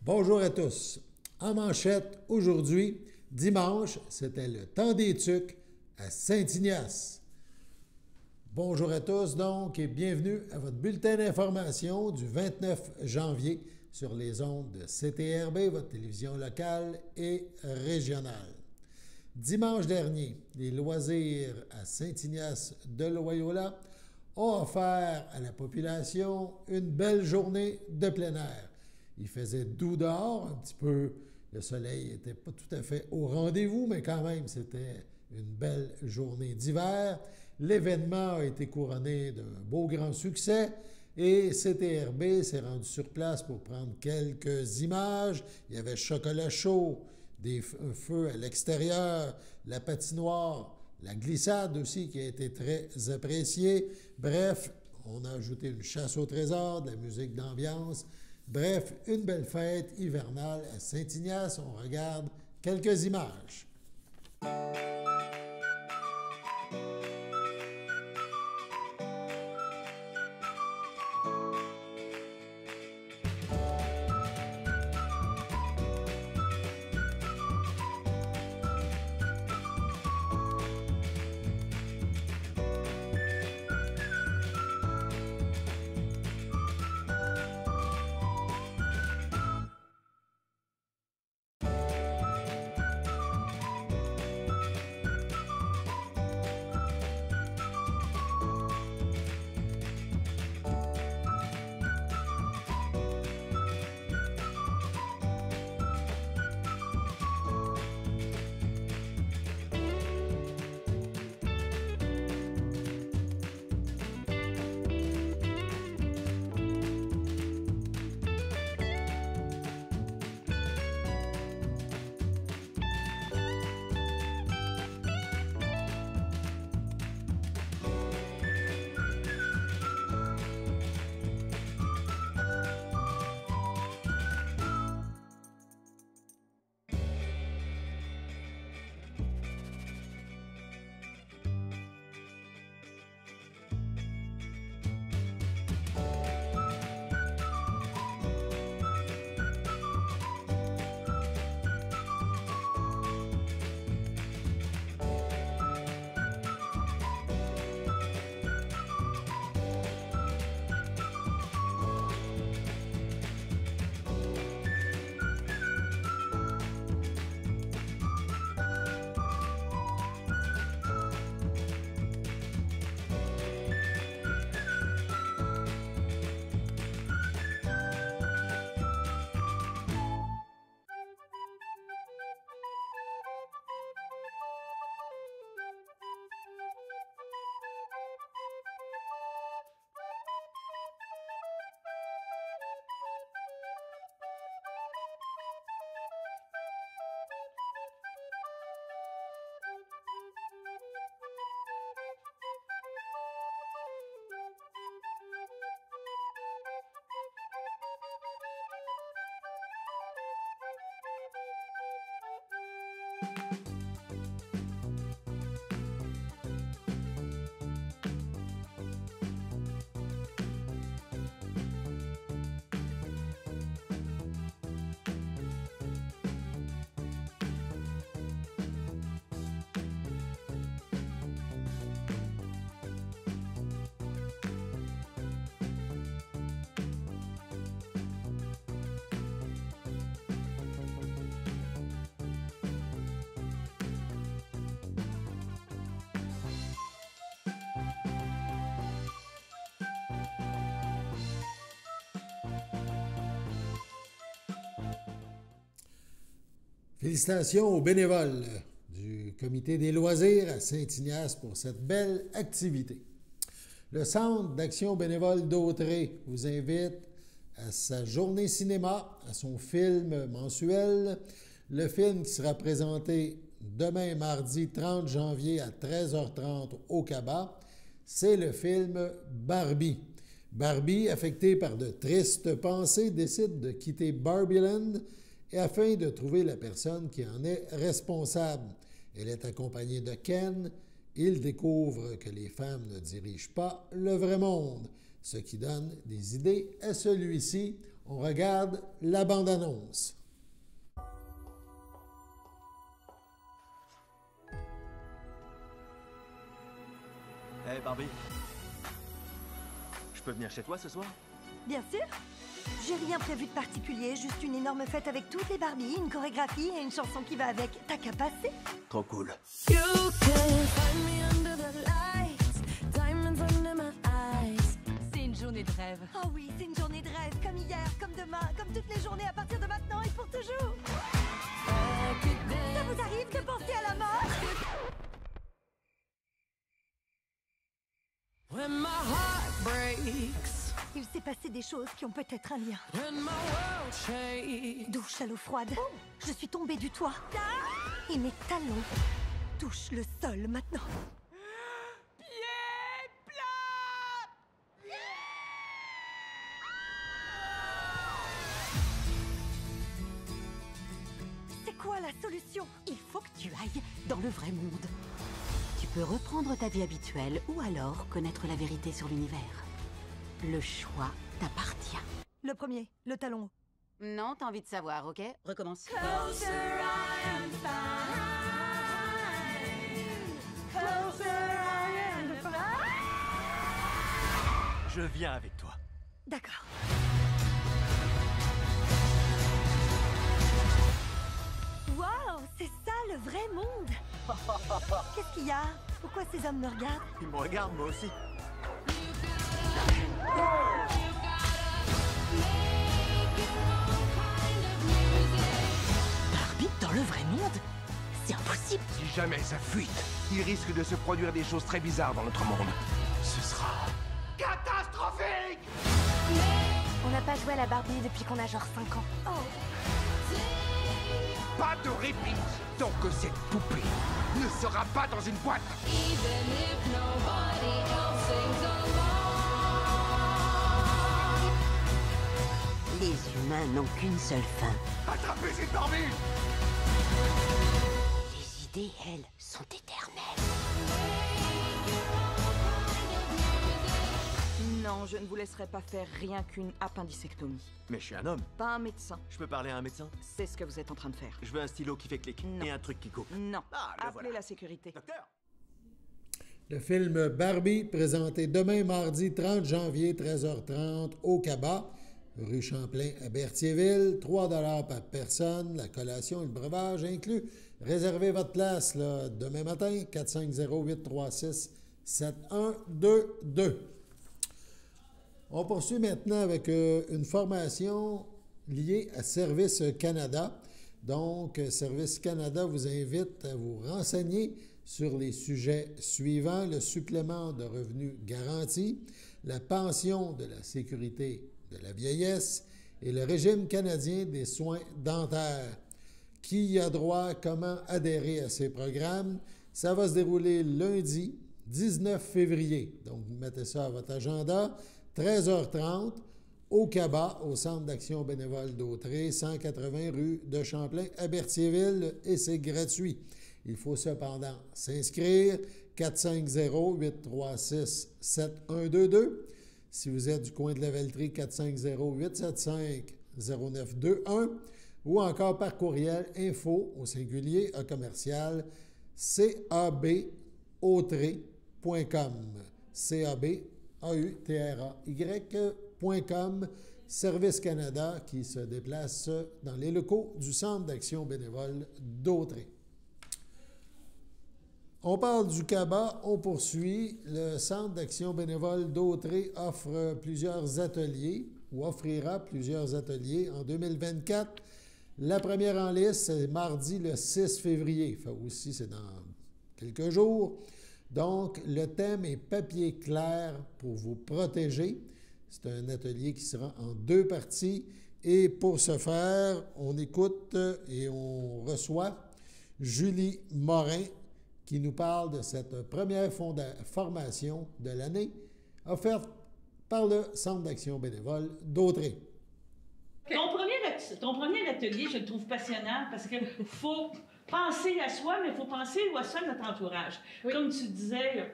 Bonjour à tous. En manchette, aujourd'hui, dimanche, c'était le temps des tucs à Saint-Ignace. Bonjour à tous donc et bienvenue à votre bulletin d'information du 29 janvier sur les ondes de CTRB, votre télévision locale et régionale. Dimanche dernier, les loisirs à Saint-Ignace de Loyola ont offert à la population une belle journée de plein air. Il faisait doux dehors, un petit peu, le soleil n'était pas tout à fait au rendez-vous, mais quand même, c'était une belle journée d'hiver. L'événement a été couronné d'un beau grand succès et CTRB s'est rendu sur place pour prendre quelques images. Il y avait chocolat chaud, des feux à l'extérieur, la patinoire, la glissade aussi qui a été très appréciée. Bref, on a ajouté une chasse au trésor, de la musique d'ambiance. Bref, une belle fête hivernale à Saint-Ignace. On regarde quelques images. Félicitations aux bénévoles du Comité des loisirs à Saint-Ignace pour cette belle activité. Le Centre d'action bénévole d'Autrey vous invite à sa journée cinéma, à son film mensuel. Le film qui sera présenté demain, mardi 30 janvier à 13h30 au Cabas, c'est le film Barbie. Barbie, affectée par de tristes pensées, décide de quitter Barbieland et afin de trouver la personne qui en est responsable. Elle est accompagnée de Ken. Il découvre que les femmes ne dirigent pas le vrai monde, ce qui donne des idées à celui-ci. On regarde la bande-annonce. Hey Barbie, je peux venir chez toi ce soir? Bien sûr. J'ai rien prévu de particulier, juste une énorme fête avec toutes les Barbies, une chorégraphie et une chanson qui va avec. T'as qu'à passer. Trop cool. C'est une journée de rêve. Oh oui, c'est une journée de rêve, comme hier, comme demain, comme toutes les journées à partir de maintenant et pour toujours. Ça vous arrive de penser à la mort? When my heart breaks, Il s'est passé des choses qui ont peut-être un lien. when my world shakes. Douche à l'eau froide. Je suis tombée du toit. Et mes talons touchent le sol maintenant. Pieds plats! C'est quoi la solution? Il faut que tu ailles dans le vrai monde. Tu peux reprendre ta vie habituelle ou alors connaître la vérité sur l'univers. Le choix t'appartient. Le premier, le talon. Non, t'as envie de savoir, ok? Recommence. Je viens avec toi. D'accord. Waouh, c'est ça le vrai monde. Qu'est-ce qu'il y a? Pourquoi ces hommes me regardent? Il me regarde moi aussi. Barbie dans le vrai monde? C'est impossible. Si jamais ça fuite, il risque de se produire des choses très bizarres dans notre monde. Ce sera catastrophique! On n'a pas joué à la Barbie depuis qu'on a genre 5 ans. Oh. Pas de répit tant que cette poupée ne sera pas dans une boîte. Les humains n'ont qu'une seule fin. Attrapez cette Barbie! Les idées, elles, sont éternelles. Non, je ne vous laisserai pas faire rien qu'une appendicectomie. Mais je suis un homme. Pas un médecin. Je peux parler à un médecin? C'est ce que vous êtes en train de faire. Je veux un stylo qui fait clic. Non. Et un truc qui coupe. Non. Ah, le Appelez voilà. la sécurité. Docteur! Le film Barbie, présenté demain mardi 30 janvier, 13h30, au Cabas, rue Champlain à Berthierville, 3 $ par personne, la collation et le breuvage inclus. Réservez votre place là, demain matin, 450-836-7122. On poursuit maintenant avec une formation liée à Service Canada. Donc, Service Canada vous invite à vous renseigner sur les sujets suivants: le supplément de revenus garanti, la pension de la sécurité de la vieillesse et le régime canadien des soins dentaires. Qui y a droit? Comment adhérer à ces programmes? Ça va se dérouler lundi 19 février. Donc, vous mettez ça à votre agenda, 13h30, au Cabas, au Centre d'action bénévole d'Autrey, 180 rue de Champlain à Berthierville, et c'est gratuit. Il faut cependant s'inscrire, 450-836-7122. Si vous êtes du coin de la Velleterie, 450-875-0921, ou encore par courriel info au singulier à commercial cabautrey.com. cabautrey.com. Service Canada qui se déplace dans les locaux du Centre d'action bénévole d'Autrey. On parle du Cabas, on poursuit. Le Centre d'action bénévole d'Autrey offre plusieurs ateliers ou offrira plusieurs ateliers en 2024. La première en liste, c'est mardi le 6 février. Enfin, aussi, c'est dans quelques jours. Donc, le thème est papier clair pour vous protéger. C'est un atelier qui sera en 2 parties. Et pour ce faire, on écoute et on reçoit Julie Morin, qui nous parle de cette première formation de l'année offerte par le Centre d'action bénévole d'Autrey. Ton premier atelier, je le trouve passionnant parce qu'il faut penser à soi, mais il faut penser à soi, notre entourage. Oui. Comme tu disais,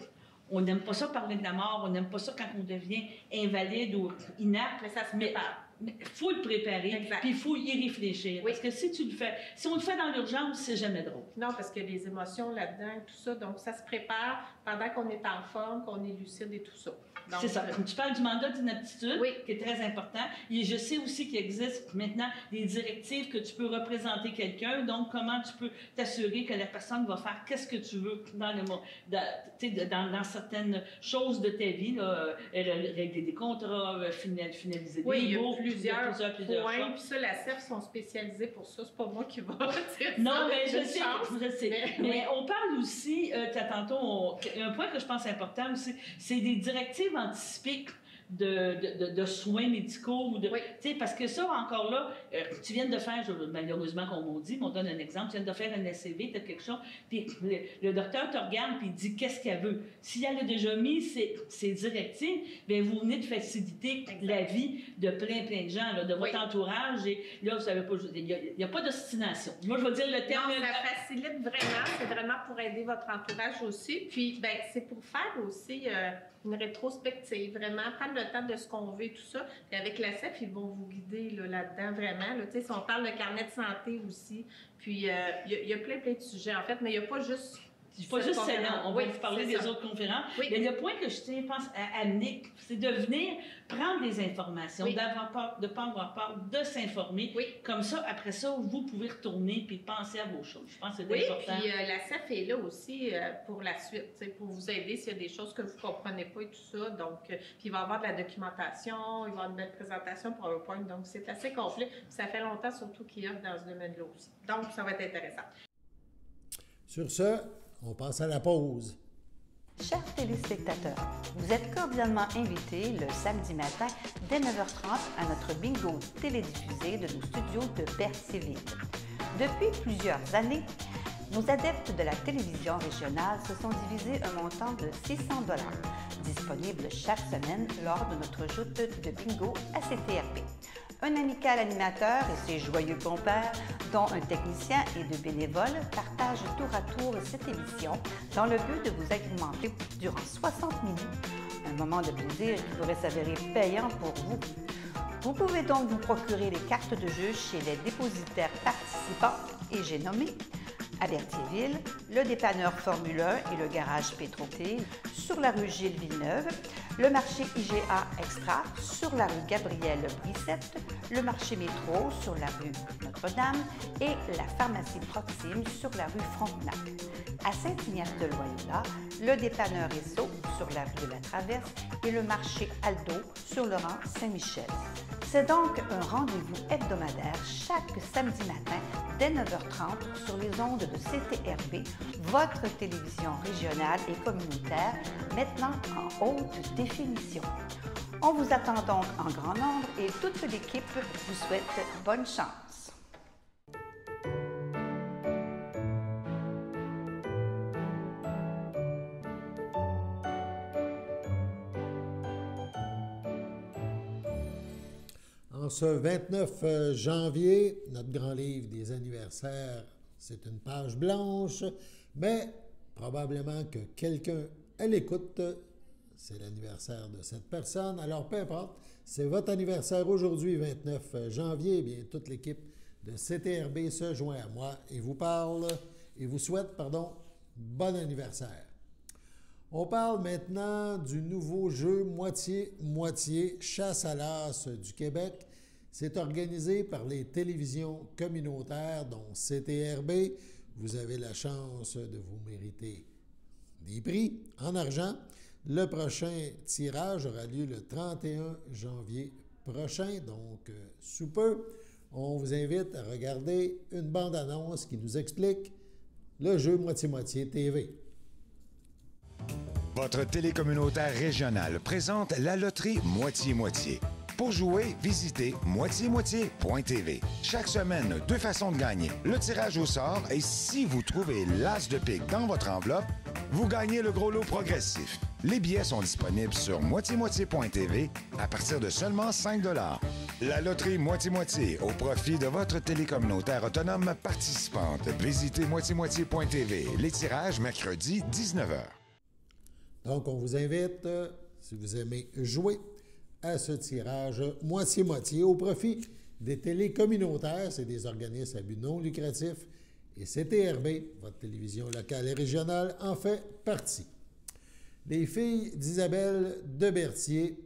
on n'aime pas ça parler de la mort, on n'aime pas ça quand on devient invalide ou inapte. Mais ça se prépare. Mais il faut le préparer, Exact. puis il faut y réfléchir. Oui. Parce que si on le fait dans l'urgence, c'est jamais drôle. Non, parce qu'il y a des émotions là-dedans, tout ça. Donc, ça se prépare pendant qu'on est en forme, qu'on est lucide et tout ça. Donc, C'est ça. Tu parles du mandat d'inaptitude, Oui. qui est très important. Et je sais aussi qu'il existe maintenant des directives que tu peux représenter quelqu'un. Donc, comment tu peux t'assurer que la personne va faire qu'est-ce que tu veux dans certaines choses de ta vie, là, régler des contrats, finaliser oui, des il y a baux, plusieurs points. choses. Puis ça, la CEF sont spécialisés pour ça. C'est pas moi qui va dire Non, ça. mais J'ai je une sais, chance. je sais. Mais on parle aussi, tantôt, un point que je pense important aussi, c'est des directives anticipées de soins médicaux. Ou de, Oui. Parce que ça, encore là, tu viens de faire, malheureusement, comme on dit, mais on donne un exemple, tu viens de faire un ACV, tu as quelque chose, puis le docteur te regarde puis il dit qu'est-ce qu'elle veut. Si elle a déjà mis ses directives, bien, vous venez de faciliter la vie de plein de gens, là, de votre entourage. Et là, vous savez pas, il n'y a pas d'obstination. Moi, je vais dire le terme. Non, ça facilite vraiment. C'est vraiment pour aider votre entourage aussi. Puis, ben, c'est pour faire aussi une rétrospective, vraiment prendre le temps de ce qu'on veut et tout ça. Puis avec la CEF, ils vont vous guider là-dedans vraiment. Là. Si on parle de carnet de santé aussi, puis il y a plein de sujets en fait, mais il n'y a pas juste... C'est pas juste celle-là, on va vous parler des autres conférences. Oui. Mais le point que je tiens, pense, à amener, c'est de venir prendre des informations, de ne pas avoir peur, de s'informer. Oui. Comme ça, après ça, vous pouvez retourner puis penser à vos choses. Je pense que c'est important. Puis la CEF est là aussi pour la suite, pour vous aider s'il y a des choses que vous ne comprenez pas et tout ça. Donc, puis il va y avoir de la documentation, il va y avoir une belle présentation pour PowerPoint. Donc, c'est assez complet. Puis ça fait longtemps surtout qu'il y a dans ce domaine-là aussi. Donc, ça va être intéressant. Sur ce, on passe à la pause. Chers téléspectateurs, vous êtes cordialement invités le samedi matin dès 9h30 à notre bingo télédiffusé de nos studios de Berthierville. Depuis plusieurs années, nos adeptes de la télévision régionale se sont divisés un montant de 600 $, disponible chaque semaine lors de notre joute de bingo à CTRP. Un amical animateur et ses joyeux compères, dont un technicien et deux bénévoles, partagent tour à tour cette émission dans le but de vous agrémenter durant 60 minutes. Un moment de plaisir qui pourrait s'avérer payant pour vous. Vous pouvez donc vous procurer les cartes de jeu chez les dépositaires participants et j'ai nommé à Berthierville, le dépanneur Formule 1 et le garage Pétroté sur la rue Gilles Villeneuve, le marché IGA Extra sur la rue Gabrielle Brissette, le marché Métro sur la rue Notre-Dame et la pharmacie Proxime sur la rue Frontenac. À Saint-Ignace-de-Loyola, le dépanneur Esso sur la rue de la Traverse et le marché Aldo sur le rang Saint-Michel. C'est donc un rendez-vous hebdomadaire chaque samedi matin dès 9h30 sur les ondes de CTRB, votre télévision régionale et communautaire, maintenant en haute définition. On vous attend donc en grand nombre et toute l'équipe vous souhaite bonne chance. En ce 29 janvier, notre grand livre des anniversaires, c'est une page blanche, mais probablement que quelqu'un à l'écoute, c'est l'anniversaire de cette personne. Alors, peu importe, c'est votre anniversaire aujourd'hui, 29 janvier. Eh bien, toute l'équipe de CTRB se joint à moi et vous souhaite, bon anniversaire. On parle maintenant du nouveau jeu moitié-moitié Chasse à l'as du Québec. C'est organisé par les télévisions communautaires, dont CTRB. Vous avez la chance de vous mériter des prix en argent. Le prochain tirage aura lieu le 31 janvier prochain, donc sous peu. On vous invite à regarder une bande-annonce qui nous explique le jeu moitié-moitié TV. Votre télécommunautaire régionale présente la loterie moitié-moitié. Pour jouer, visitez moitié-moitié.tv. Chaque semaine, 2 façons de gagner. Le tirage au sort et si vous trouvez l'as de pique dans votre enveloppe, vous gagnez le gros lot progressif. Les billets sont disponibles sur moitié-moitié.tv à partir de seulement 5 $. La loterie moitié-moitié au profit de votre télécommunautaire autonome participante. Visitez moitié-moitié.tv. Les tirages mercredi 19h. Donc, on vous invite, si vous aimez jouer, à ce tirage moitié-moitié au profit des télés communautaires, c'est des organismes à but non lucratif, et CTRB, votre télévision locale et régionale, en fait partie. Les filles d'Isabelle de Berthier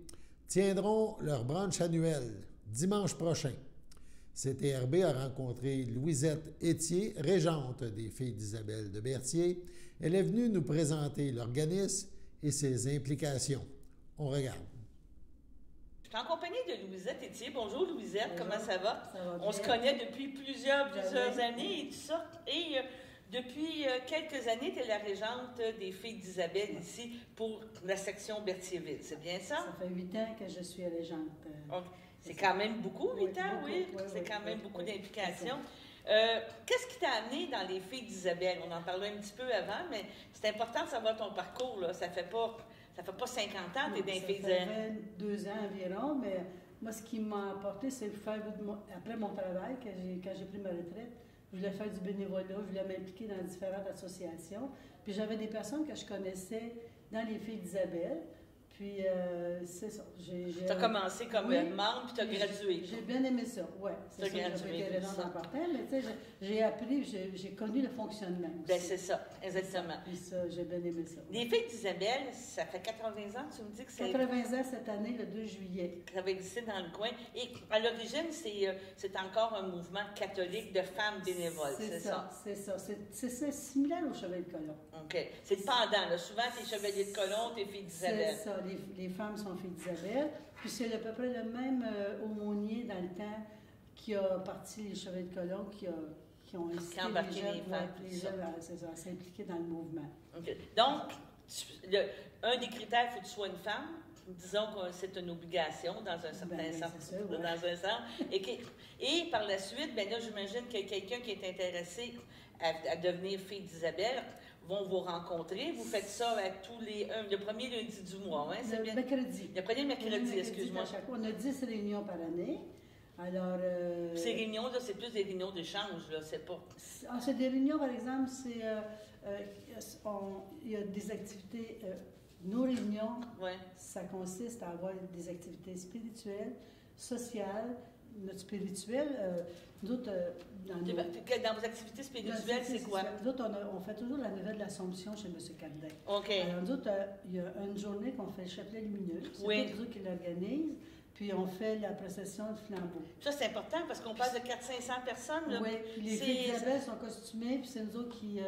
tiendront leur brunch annuel dimanche prochain. CTRB a rencontré Louisette Étier, régente des filles d'Isabelle de Berthier. Elle est venue nous présenter l'organisme et ses implications. On regarde. Je suis en compagnie de Louisette Étier. Bonjour Louisette, Bonjour. Comment ça va? Ça va On bien. se connaît depuis plusieurs bien. années et tout ça. Et depuis quelques années, tu es la régente des filles d'Isabelle ici pour la section Berthierville. C'est bien ça? Ça fait 8 ans que je suis régente. Donc, c'est quand même beaucoup, 8 ans, beaucoup, oui. oui, C'est oui, quand même oui, beaucoup oui, d'implications. Qu'est-ce qui t'a amené dans les filles d'Isabelle? On en parlait un petit peu avant, mais c'est important de savoir ton parcours. Là. Ça fait pas 50 ans que tu es dans les filles Ça fait 2 ans environ, mais moi, ce qui m'a apporté, c'est de faire, après mon travail, quand j'ai pris ma retraite, je voulais faire du bénévolat, je voulais m'impliquer dans différentes associations. Puis j'avais des personnes que je connaissais dans les filles d'Isabelle. Puis c'est ça. Tu as commencé comme membre, puis tu as gradué. J'ai bien aimé ça, oui. C'est ça, j'avais été régente en partant, mais tu sais, j'ai appris, j'ai connu le fonctionnement aussi. Bien, c'est ça, exactement. Puis ça, j'ai bien aimé ça. Les filles d'Isabelle, ça fait 80 ans, tu me dis que c'est... 80 ans cette année, le 2 juillet. Ça va exister dans le coin. Et à l'origine, c'est encore un mouvement catholique de femmes bénévoles, c'est ça? C'est ça. C'est similaire au Chevalier de Colomb. OK. C'est le pendant, là. Souvent, t'es Chevalier de Colomb, t'es filles d'Isabelle. C'est ça. Les femmes sont filles d'Isabelle. Puis c'est à peu près le même aumônier dans le temps qui a parti les Chevaliers de Colomb, qui ont incité les jeunes à s'impliquer dans le mouvement. Okay. Donc, un des critères, il faut que tu sois une femme. Disons que c'est une obligation dans un certain sens. Dans un sens. Et par la suite, ben là, j'imagine que quelqu'un qui est intéressé à devenir fille d'Isabelle vont vous rencontrer. Vous faites ça tous le premier lundi du mois, hein? Le mercredi. Le premier mercredi, excuse-moi. On a 10 réunions par année. Alors, ces réunions, là, c'est plus des réunions d'échange, là, c'est pas... c'est des réunions, par exemple, il y a des activités... nos réunions, ça consiste à avoir des activités spirituelles, sociales. Notre spirituel, nous autres, dans vos activités spirituelles, c'est quoi? Nous autres, on fait toujours la nouvelle de l'Assomption chez M. Cardin. OK. Alors, nous autres, il y a une journée qu'on fait le chapelet lumineux. C'est nous autres qui l'organisent. Puis on fait la procession de flambeau. Ça, c'est important parce qu'on parle de 400-500 personnes. Là. Oui, puis les filles d'Isabelle sont costumées, puis c'est nous autres qui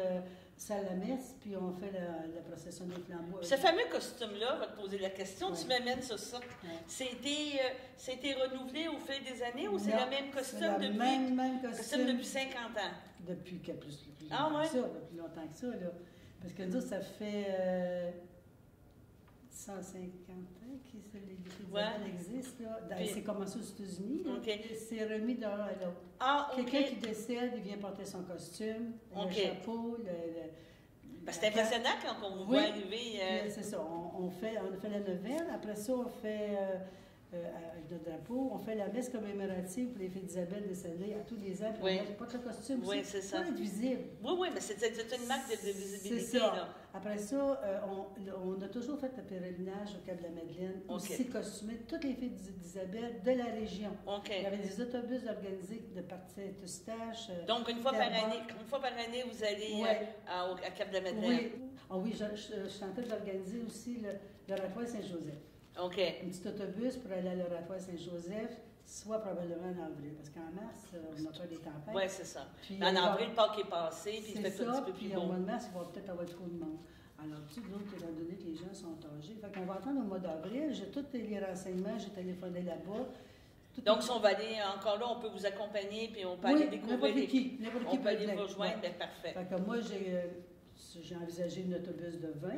salle la messe, puis on fait la procession des flambeaux. Ce fameux costume-là, on va te poser la question, tu m'amènes sur ça. C'était renouvelé au fil des années ou c'est le même costume depuis 50 ans? Depuis plus longtemps que ça, là. Parce que nous autres, ça fait 150 ans que les filles d'Isabelle existent. C'est commencé aux États-Unis. C'est remis d'un à l'autre. Quelqu'un qui décède, il vient porter son costume, le chapeau, c'est impressionnant quand on vous voit arriver. C'est ça. On fait la neuvaine. Après ça, on fait, avec notre drapeau, on fait la messe commémorative pour les filles d'Isabelle décédées à tous les ans. Puis on porte le costume. Oui, c'est ça. Pour être visible. Oui, mais c'est une marque de visibilité. C'est ça. Là. Après ça, on a toujours fait le pèlerinage au Cap de la Madeleine, aussi costumé toutes les filles d'Isabelle de la région. Il y avait des autobus organisés de partir de Eustache. Donc, une fois par année, vous allez à Cap de la Madeleine. Oui, je suis en train d'organiser aussi l'oratoire Saint-Joseph. Un petit autobus pour aller à l'oratoire Saint-Joseph, soit probablement en avril, parce qu'en mars, on n'a pas des tempêtes. Oui, c'est ça. Puis, en avril, le Pâques est passé, puis il fait un petit peu plus beau. Puis au mois de mars, il va peut-être avoir trop de monde. Alors, tu sais, d'autres, étant donné que les gens sont âgés. Fait qu'on va attendre au mois d'avril. J'ai tous les renseignements, j'ai téléphoné là-bas. Donc, si on va aller encore là, on peut vous accompagner, puis on peut aller découvrir n'importe qui peut aller vous rejoindre, bien parfait. Fait que moi, j'ai envisagé un autobus de 20,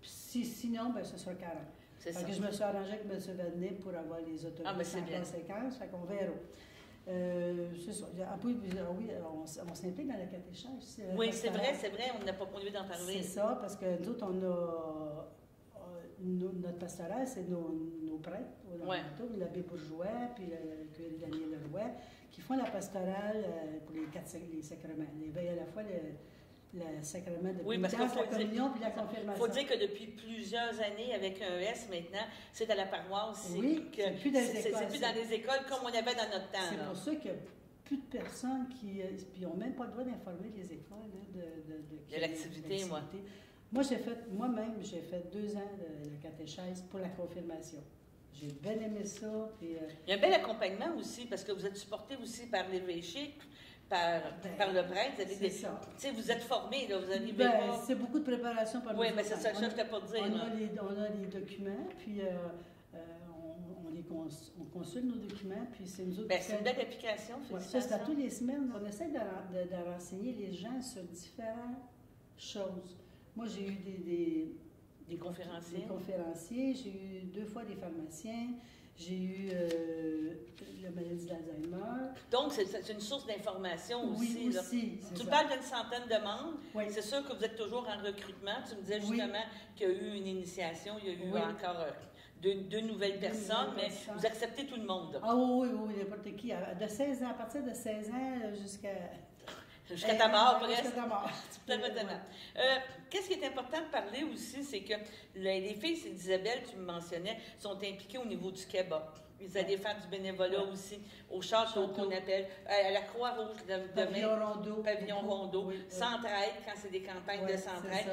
puis sinon, ben ce sera 40. Fait que je me suis arrangée avec M. Vadnet pour avoir les autobus en conséquence. Fait qu'on verra. C'est ça. On s'implique dans la catéchèse. Oui, c'est vrai, on n'a pas produit d'en parler. C'est ça, parce que nous autres, on a notre pastoral, c'est nos prêtres, l'abbé Bourgeois, puis le curé Daniel Leroy, qui font la pastorale pour les sacrements. Ils veillent à la fois le sacrement de oui, parce pénitence, la qu'il faut communion puis la confirmation. Il faut dire que depuis plusieurs années, avec un S maintenant, c'est à la paroisse. Oui, c'est plus dans les écoles. C'est plus dans les écoles comme on avait dans notre temps. C'est pour ça qu'il n'y a plus de personnes qui n'ont même pas le droit d'informer les écoles de l'activité, moi. Moi, moi-même, j'ai fait 2 ans de la catéchèse pour la confirmation. J'ai bien aimé ça. Puis, il y a un bel accompagnement aussi, parce que vous êtes supporté aussi par l'évêché, par le prêtre. Vous êtes formé, là, vous arrivez pas... C'est beaucoup de préparation par oui, mais c'est ça, je t'ai pas dire. On a les documents, puis on consulte nos documents, puis c'est nous autres... c'est une belle application, ça, c'est à tous les semaines. On essaie de renseigner les gens sur différentes choses. Moi, j'ai eu des conférenciers, j'ai eu 2 fois des pharmaciens, j'ai eu la maladie d'Alzheimer. Donc, c'est une source d'information aussi. Oui, aussi. Tu parles d'une centaine de membres. Oui. C'est sûr que vous êtes toujours en recrutement. Tu me disais justement qu'il y a eu une initiation, il y a eu encore deux nouvelles personnes, mais vous acceptez tout le monde. Ah oui, n'importe qui. De 16 ans, à partir de 16 ans jusqu'à ta mort, presque. Jusqu'à ta mort. Qu'est-ce qui est important de parler aussi, c'est que les filles, c'est d'Isabelle, tu me mentionnais, sont impliquées au niveau du Québec. Ils allaient faire du bénévolat aussi, au château qu'on appelle, à la Croix-Rouge de Pavillon Rondeau, oui, Centraide, quand c'est des campagnes de Centraide,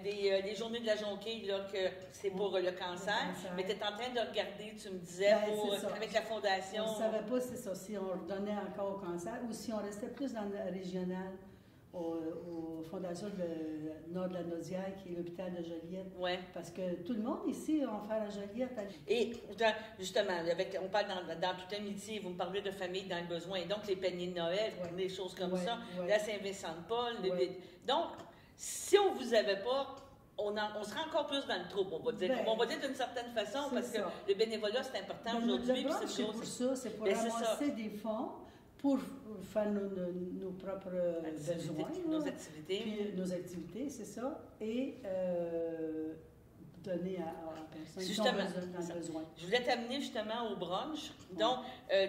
les journées de la jonquille, là, que c'est pour le cancer. Mais tu es en train de regarder, tu me disais, avec la fondation. On ne savait pas, c'est ça, si on redonnait encore au cancer ou si on restait plus dans le régional. Aux fondations de Nord de la Naudière, qui est l'hôpital de Joliette. Oui. Parce que tout le monde ici va faire la Joliette. Et justement, on parle dans toute amitié, vous me parlez de famille dans le besoin. Donc, les paniers de Noël, des choses comme ça, la Saint-Vincent-de-Paul. Donc, si on ne vous avait pas, on serait encore plus dans le trouble, on va dire. On va dire d'une certaine façon, parce que le bénévolat, c'est important aujourd'hui. C'est pour ça, c'est pour ramasser des fonds pour faire nos propres besoins. Nos activités. Puis nos activités, c'est ça. Et donner à personne qui ont besoin. Je voulais t'amener justement au brunch. Donc,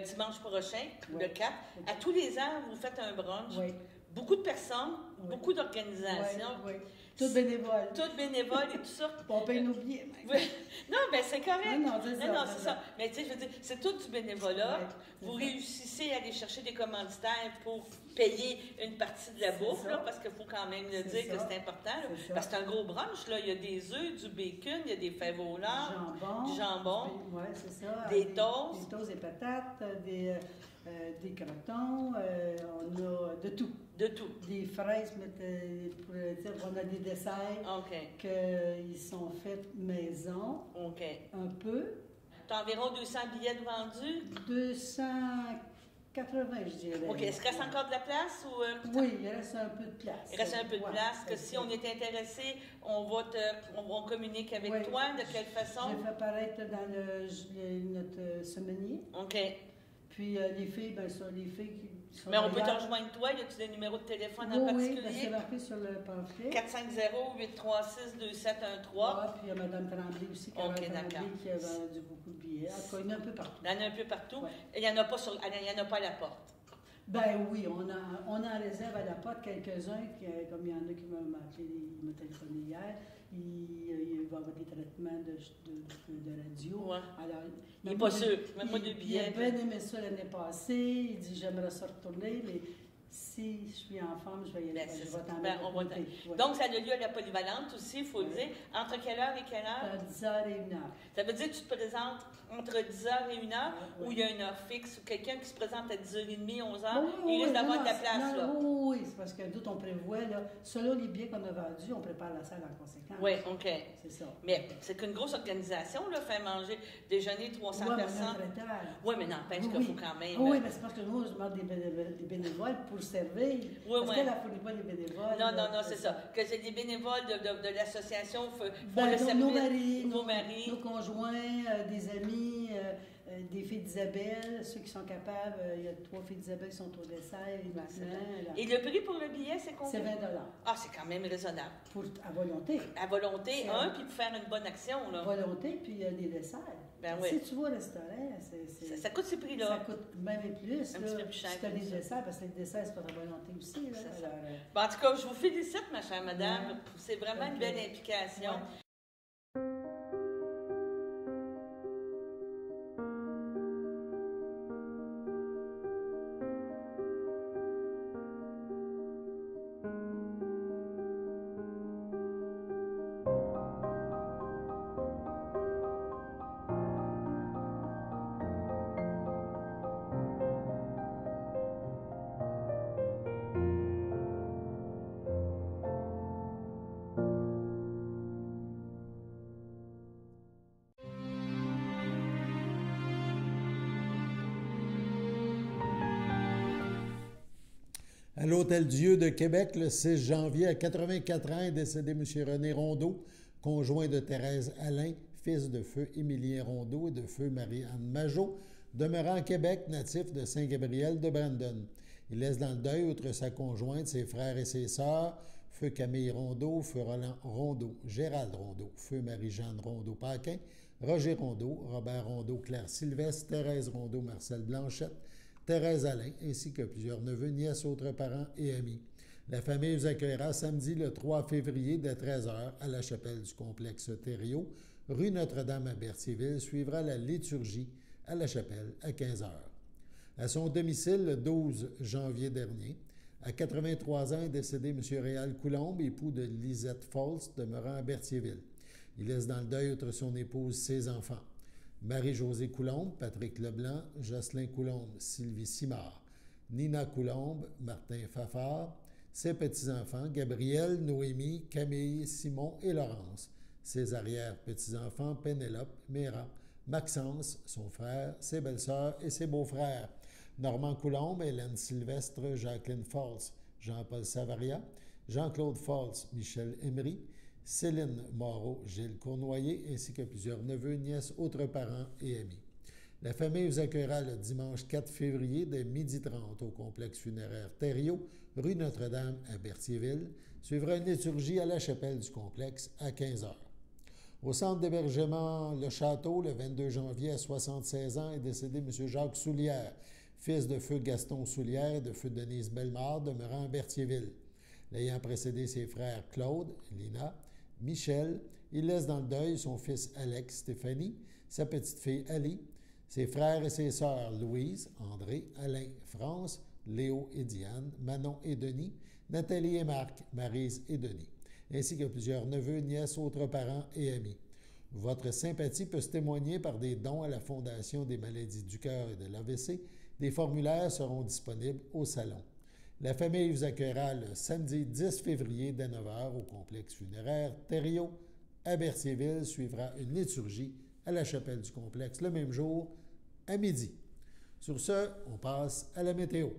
dimanche prochain, le 4. À tous les ans, vous faites un brunch. Beaucoup de personnes, beaucoup d'organisations. Toutes bénévoles. Toutes bénévoles et tout ça. On paye nos billets. Non, mais c'est correct. Non, c'est ça. Mais tu sais, je veux dire, c'est tout du bénévolat. Vous réussissez à aller chercher des commanditaires pour payer une partie de la bouffe, là, parce qu'il faut quand même le dire que c'est important. Parce que c'est un gros brunch, là. Il y a des œufs, du bacon, il y a des fèves au lard, du jambon. Oui, c'est ça. Des toasts. Des toasts et patates, des crotons, on a de tout. De tout. Des fraises, on a des desserts qui sont faits maison. Un peu. Tu as environ 200 billets de vendus? 280, je dirais. OK. Est-ce qu'il reste encore de la place? Oui, il reste un peu de place. Il reste un peu de place. Que si on est intéressé, on communique avec toi. De quelle façon? Je vais faire paraître dans notre semainier. OK. Puis les filles, les filles qui sont... Mais on peut te rejoindre toi. Y a-tu des numéros de téléphone en particulier? Oui, c'est marqué sur le pamphlet. 450-836-2713. Puis il y a Mme Tremblay aussi, qui a vendu beaucoup de billets. En tout cas, il y en a un peu partout. Il y en a un peu partout. Et il n'y en a pas à la porte. Ben oui, on en réserve à la porte quelques-uns, comme il y en a qui m'ont appelé, ils m'ont téléphoné hier. Il va y avoir des traitements de radio. Ouais. Alors, il n'est pas sûr, même pas de billets. Il a bien aimé ça l'année passée. Il dit j'aimerais ça retourner, mais si je suis en forme, je vais y aller. Donc, ça a lieu à la polyvalente aussi, il faut le dire. Entre quelle heure et quelle heure? 10h et 1h. Ça veut dire que tu te présentes entre 10h et 1h ou il y a une heure fixe ou quelqu'un qui se présente à 10h30, 11h, il risque d'avoir de la place, là? Oui, c'est parce que d'autres, on prévoit, là, selon les billets qu'on a vendus, on prépare la salle en conséquence. Oui, OK. C'est ça. Mais c'est qu'une grosse organisation, là, faire manger, déjeuner 300 personnes. Oui, mais n'empêche qu'il faut quand même... Oui, mais c'est parce que nous, je demande des bénévoles pour servir. Parce qu'elle n'a pas les bénévoles. Non, c'est ça. Que c'est des bénévoles de l'association font le service. Nos maris, nos conjoints, des amis, des filles d'Isabelle, ceux qui sont capables, il y a 3 filles d'Isabelle qui sont au dessert maintenant. Et le prix pour le billet, c'est combien? C'est 20 $. Ah, c'est quand même raisonnable. À volonté. À volonté, puis pour faire une bonne action. Là. À volonté, puis il y a des desserts. Ben oui. Si tu vas au restaurant, ça coûte ces prix-là. Ça coûte même plus. Un petit peu plus cher. Si tu as des desserts, parce que les desserts, c'est pas de volonté aussi. Là. Alors, bon, en tout cas, je vous félicite, ma chère madame. C'est vraiment une belle implication. Ouais. À l'Hôtel Dieu de Québec, le 6 janvier, à 84 ans, est décédé M. René Rondeau, conjoint de Thérèse Alain, fils de feu Émilien Rondeau et de feu Marie-Anne Majot, demeurant à Québec, natif de Saint-Gabriel de Brandon. Il laisse dans le deuil, outre sa conjointe, ses frères et ses sœurs, feu Camille Rondeau, feu Roland Rondeau, Gérald Rondeau, feu Marie-Jeanne Rondeau-Paquin, Roger Rondeau, Robert Rondeau, Claire Sylvestre, Thérèse Rondeau, Marcel Blanchette, Thérèse Alain, ainsi que plusieurs neveux, nièces, autres parents et amis. La famille vous accueillera samedi le 3 février dès 13h à la chapelle du complexe Thériault, rue Notre-Dame à Berthierville. Suivra la liturgie à la chapelle à 15h. À son domicile, le 12 janvier dernier, à 83 ans, est décédé M. Réal Coulombe, époux de Lisette Foltz, demeurant à Berthierville. Il laisse dans le deuil, outre son épouse, ses enfants. Marie-Josée Coulombe, Patrick Leblanc, Jocelyn Coulombe, Sylvie Simard, Nina Coulombe, Martin Fafard, ses petits-enfants, Gabriel, Noémie, Camille, Simon et Laurence, ses arrière-petits-enfants, Pénélope, Méra, Maxence, son frère, ses belles-sœurs et ses beaux-frères, Normand Coulombe, Hélène Sylvestre, Jacqueline Foltz, Jean-Paul Savaria, Jean-Claude Foltz, Michel Emery, Céline Moreau, Gilles Cournoyer, ainsi que plusieurs neveux, nièces, autres parents et amis. La famille vous accueillera le dimanche 4 février dès 12h30 au complexe funéraire Thériault, rue Notre-Dame à Berthierville. Suivra une liturgie à la chapelle du complexe à 15h. Au centre d'hébergement Le Château, le 22 janvier, à 76 ans, est décédé M. Jacques Soulière, fils de feu Gaston Soulière et de feu Denise Bellemare, demeurant à Berthierville. L'ayant précédé ses frères Claude, Lina, Michel, il laisse dans le deuil son fils Alex Stéphanie, sa petite-fille Ali, ses frères et ses sœurs Louise, André, Alain, France, Léo et Diane, Manon et Denis, Nathalie et Marc, Maryse et Denis, ainsi que plusieurs neveux, nièces, autres parents et amis. Votre sympathie peut se témoigner par des dons à la Fondation des maladies du cœur et de l'AVC. Des formulaires seront disponibles au salon. La famille vous accueillera le samedi 10 février dès 9h au complexe funéraire Thériault à Berthierville. Suivra une liturgie à la chapelle du complexe le même jour à midi. Sur ce, on passe à la météo.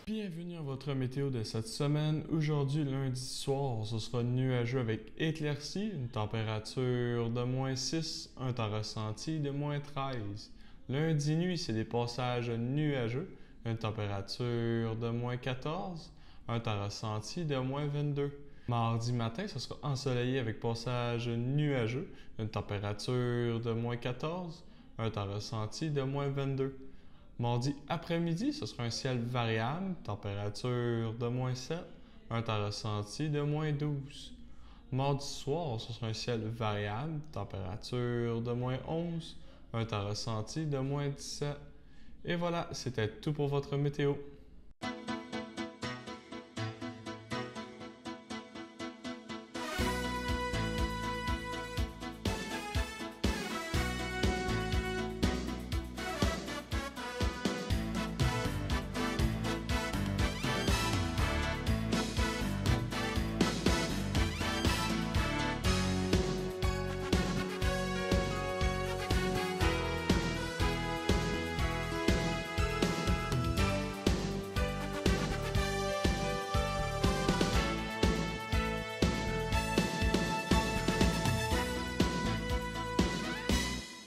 Bienvenue à votre météo de cette semaine. Aujourd'hui, lundi soir, ce sera nuageux avec éclaircies, une température de -6, un temps ressenti de -13. Lundi nuit, c'est des passages nuageux, une température de -14, un temps ressenti de -22. Mardi matin, ce sera ensoleillé avec passage nuageux, une température de -14, un temps ressenti de -22. Mardi après-midi, ce sera un ciel variable, température de -7, un temps ressenti de -12. Mardi soir, ce sera un ciel variable, température de -11, un temps ressenti de -17. Et voilà, c'était tout pour votre météo.